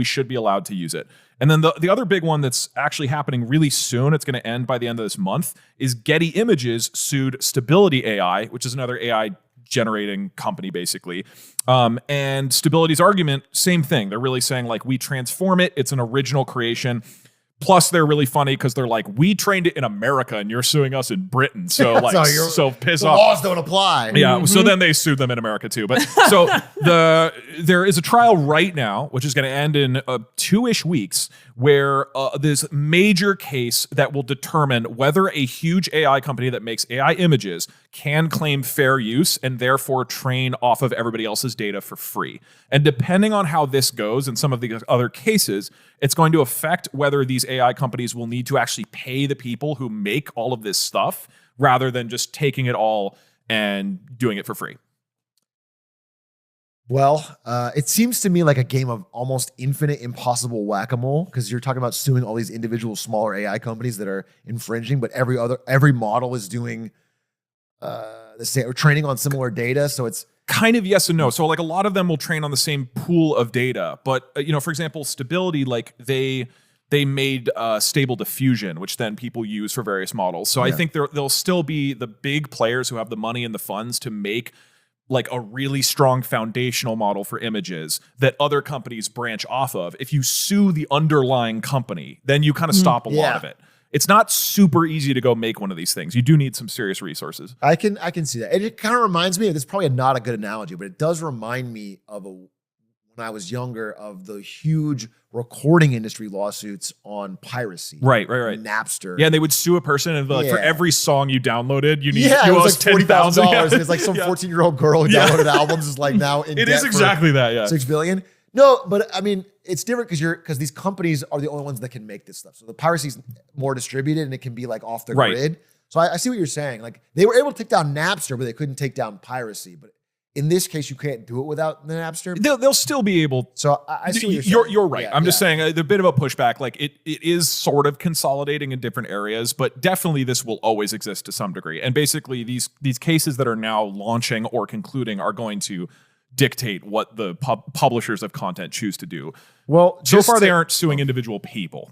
we should be allowed to use it. And then the other big one that's actually happening really soon, it's going to end by the end of this month, is Getty Images sued Stability AI, which is another AI generating company basically. And Stability's argument, same thing. They're really saying like, we transform it. It's an original creation. Plus, they're really funny because they're like, we trained it in America and you're suing us in Britain. So like, so piss off. Laws don't apply. Yeah. So then they sued them in America too. But so there is a trial right now, which is going to end in 2-ish weeks, where this major case that will determine whether a huge AI company that makes AI images can claim fair use and therefore train off of everybody else's data for free. And depending on how this goes in some of the other cases, it's going to affect whether these AI companies will need to actually pay the people who make all of this stuff rather than just taking it all and doing it for free. Well, it seems to me like a game of almost infinite impossible whack-a-mole, because you're talking about suing all these individual smaller AI companies that are infringing, but every model is doing the same, or training on similar data. So it's kind of yes and no. So like a lot of them will train on the same pool of data, but you know, for example, Stability, like they made Stable Diffusion, which then people use for various models. So I think there'll still be the big players who have the money and the funds to make like a really strong foundational model for images that other companies branch off of. If you sue the underlying company, then you kind of stop a lot of it. It's not super easy to go make one of these things. You do need some serious resources. I can see that. It kind of reminds me, this is probably not a good analogy, but it does remind me of when I was younger, of the huge recording industry lawsuits on piracy. Right. Napster. Yeah, they would sue a person and be like, for every song you downloaded, you need it you was like $40,000. Yeah. And it's like some 14-year-old girl who downloaded albums is like now in It debt is exactly that, yeah. $6 billion. No, but I mean, it's different because these companies are the only ones that can make this stuff. So the piracy's more distributed and it can be like off the grid. So I see what you're saying. Like they were able to take down Napster, but they couldn't take down piracy. But in this case, you can't do it without the Napster. They'll still be able. So I see what you're saying. You're right. I'm just saying a bit of a pushback. Like it is sort of consolidating in different areas, but definitely this will always exist to some degree. And basically these cases that are now launching or concluding are going to dictate what the publishers of content choose to do. Well, so far they aren't suing individual people.